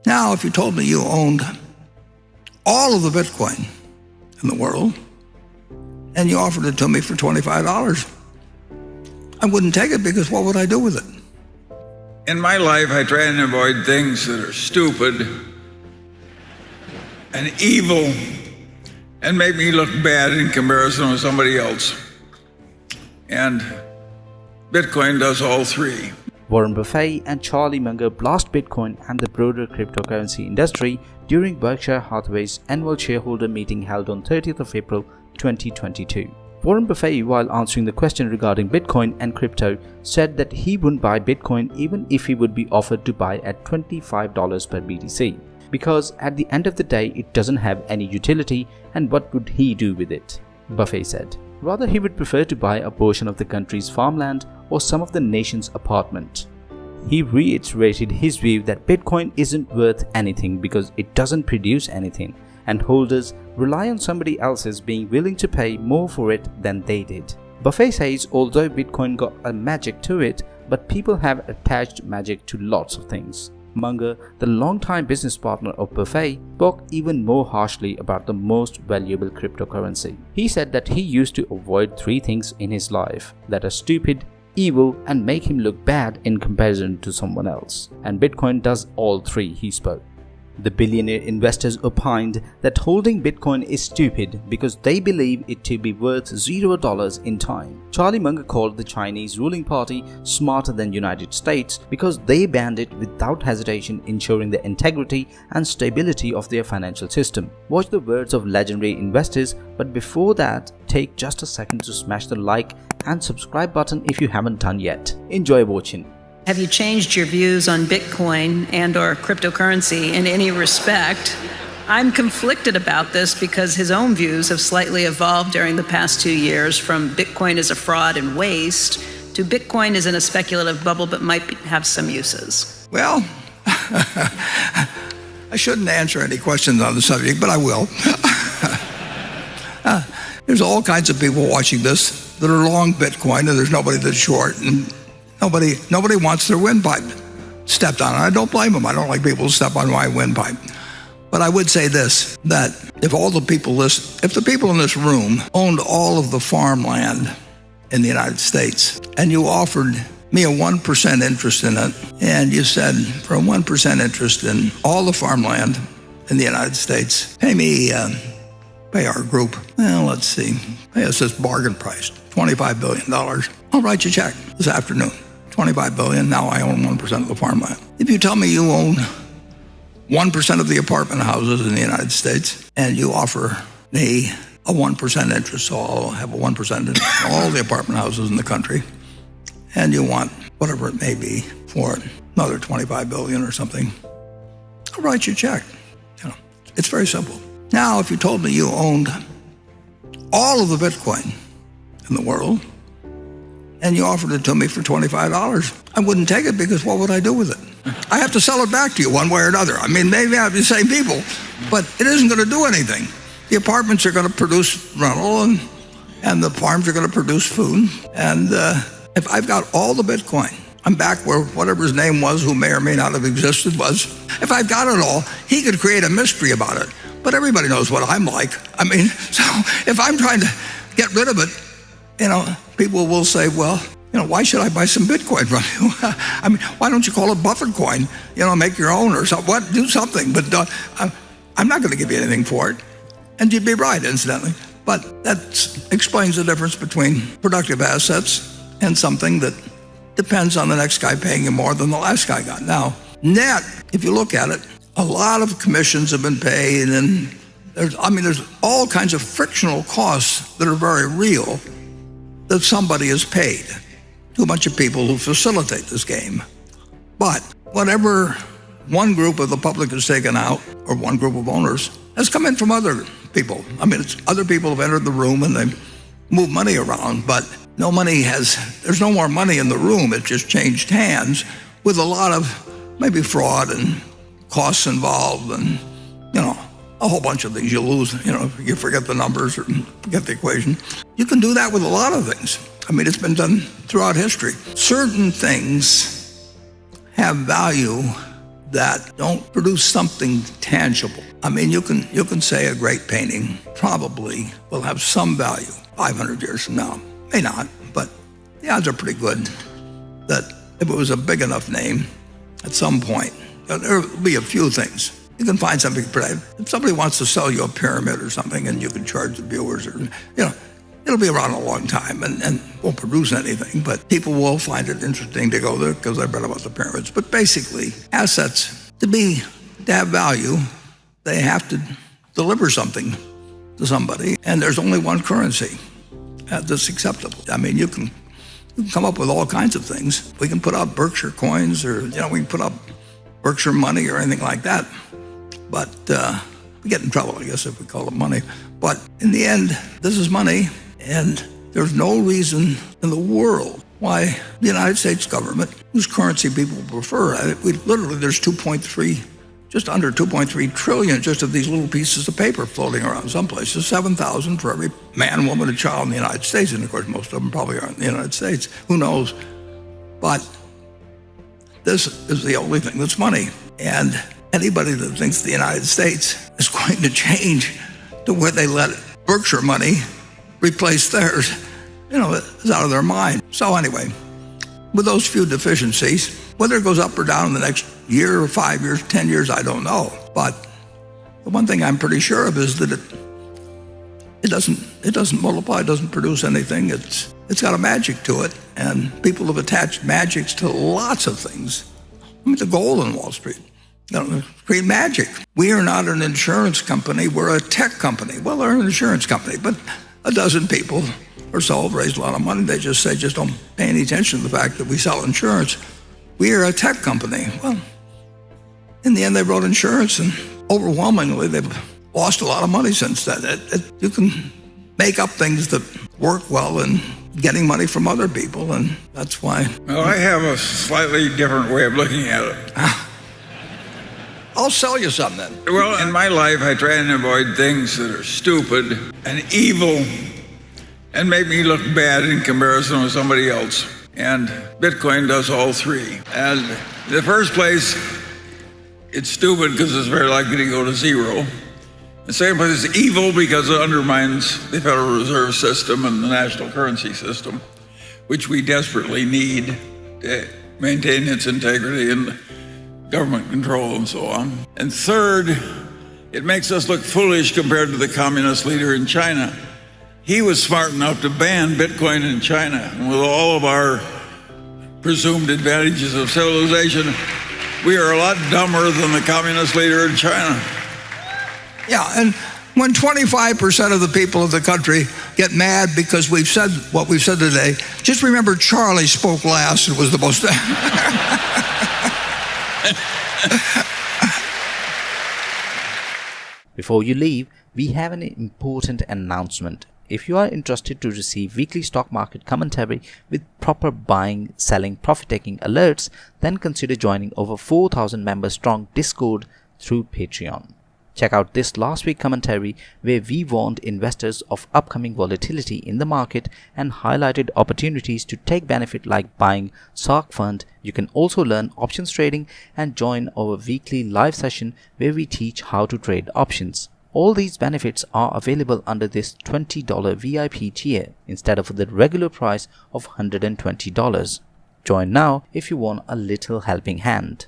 Now, if you told me you owned all of the Bitcoin in the world and you offered it to me for $25, I wouldn't take it, because what would I do with it? In my life, I try and avoid things that are stupid and evil and make me look bad in comparison with somebody else. And Bitcoin does all three. Warren Buffett and Charlie Munger blast Bitcoin and the broader cryptocurrency industry during Berkshire Hathaway's annual shareholder meeting held on 30th of April 2022. Warren Buffett, while answering the question regarding Bitcoin and crypto, said that he wouldn't buy Bitcoin even if he would be offered to buy at $25 per BTC, because at the end of the day it doesn't have any utility, and what would he do with it? Buffett said. Rather, he would prefer to buy a portion of the country's farmland or some of the nation's apartment. He reiterated his view that Bitcoin isn't worth anything because it doesn't produce anything, and holders rely on somebody else's being willing to pay more for it than they did. Buffett says although Bitcoin got a magic to it, but people have attached magic to lots of things. Munger, the longtime business partner of Buffett, spoke even more harshly about the most valuable cryptocurrency. He said that he used to avoid three things in his life that are stupid, evil, and make him look bad in comparison to someone else. And Bitcoin does all three, he spoke. The billionaire investors opined that holding Bitcoin is stupid because they believe it to be worth $0 in time. Charlie Munger called the Chinese ruling party smarter than United States because they banned it without hesitation, ensuring the integrity and stability of their financial system. Watch the words of legendary investors, but before that, take just a second to smash the like and subscribe button if you haven't done yet. Enjoy watching. Have you changed your views on Bitcoin and or cryptocurrency in any respect? I'm conflicted about this because his own views have slightly evolved during the past 2 years, from Bitcoin as a fraud and waste to Bitcoin is in a speculative bubble but might have some uses. Well, I shouldn't answer any questions on the subject, but I will. There's all kinds of people watching this that are long Bitcoin, and there's nobody that's short, and nobody wants their windpipe stepped on. I don't blame them. I don't like people who step on my windpipe. But I would say this, that if the people in this room owned all of the farmland in the United States, and you offered me a 1% interest in it, and you said, for a 1% interest in all the farmland in the United States, pay our group, well, let's see, pay us this bargain price, $25 billion. I'll write you a check this afternoon. $25 billion, now I own 1% of the farmland. If you tell me you own 1% of the apartment houses in the United States, and you offer me a 1% interest, so I'll have a 1% interest in all the apartment houses in the country, and you want whatever it may be for another $25 billion or something, I'll write you a check. It's very simple. Now, if you told me you owned all of the Bitcoin in the world, and you offered it to me for $25, I wouldn't take it, because what would I do with it? I have to sell it back to you one way or another. I mean, maybe I have the same people, but it isn't going to do anything. The apartments are going to produce rental, and the farms are going to produce food. And if I've got all the Bitcoin, I'm back where whatever his name was, who may or may not have existed, was. If I've got it all, he could create a mystery about it. But everybody knows what I'm like. I mean, so if I'm trying to get rid of it, people will say, well, why should I buy some Bitcoin from you? I mean, why don't you call it Buffett coin? Make your own or something. What? Do something. But I'm not going to give you anything for it. And you'd be right, incidentally. But that explains the difference between productive assets and something that depends on the next guy paying you more than the last guy got. Now, net, if you look at it, a lot of commissions have been paid, and there's all kinds of frictional costs that are very real that somebody has paid to a bunch of people who facilitate this game. But whatever one group of the public has taken out, or one group of owners, has come in from other people. I mean, it's other people have entered the room and they move money around, but there's no more money in the room. It just changed hands with a lot of maybe fraud and costs involved, and a whole bunch of things. You lose, you forget the numbers or forget the equation. You can do that with a lot of things. I mean, it's been done throughout history. Certain things have value that don't produce something tangible. I mean, you can say a great painting probably will have some value 500 years from now. May not, but the odds are pretty good that if it was a big enough name, at some point, there will be a few things. You can find something pretty. If somebody wants to sell you a pyramid or something and you can charge the viewers, or it'll be around a long time and won't produce anything, but people will find it interesting to go there because they've read about the pyramids. But basically, assets, to have value, they have to deliver something to somebody, and there's only one currency that's acceptable. I mean, you can come up with all kinds of things. We can put out Berkshire coins, or we can put up Berkshire money or anything like that. But we get in trouble, I guess, if we call it money. But in the end, this is money, and there's no reason in the world why the United States government, whose currency people prefer, there's just under 2.3 trillion just of these little pieces of paper floating around some places, 7,000 for every man, woman, and child in the United States. And of course, most of them probably aren't in the United States. Who knows? But this is the only thing that's money. And anybody that thinks the United States is going to change to where they let Berkshire money replace theirs, is out of their mind. So anyway, with those few deficiencies, whether it goes up or down in the next year or 5 years, 10 years, I don't know. But the one thing I'm pretty sure of is that it doesn't multiply, it doesn't produce anything. It's got a magic to it, and people have attached magics to lots of things. I mean, the gold in Wall Street. Create magic. We are not an insurance company. We're a tech company. Well, they're an insurance company, but a dozen people or so have raised a lot of money. They just say, just don't pay any attention to the fact that we sell insurance. We are a tech company. Well, in the end, they wrote insurance, and overwhelmingly, they've lost a lot of money since then. You can make up things that work well and getting money from other people, and that's why. Well, I have a slightly different way of looking at it. I'll sell you some then. Well, in my life, I try and avoid things that are stupid and evil and make me look bad in comparison with somebody else. And Bitcoin does all three. And in the first place, it's stupid because it's very likely to go to zero. The second place, it's evil because it undermines the Federal Reserve System and the national currency system, which we desperately need to maintain its integrity and government control and so on. And third, it makes us look foolish compared to the communist leader in China. He was smart enough to ban Bitcoin in China. And with all of our presumed advantages of civilization, we are a lot dumber than the communist leader in China. Yeah, and when 25% of the people of the country get mad because we've said what we've said today, just remember Charlie spoke last and was the most... Before you leave, we have an important announcement. If you are interested to receive weekly stock market commentary with proper buying, selling, profit-taking alerts, then consider joining over 4,000 members strong Discord through Patreon. Check out this last week commentary where we warned investors of upcoming volatility in the market and highlighted opportunities to take benefit like buying SARK fund. You can also learn options trading and join our weekly live session where we teach how to trade options. All these benefits are available under this $20 VIP tier instead of the regular price of $120. Join now if you want a little helping hand.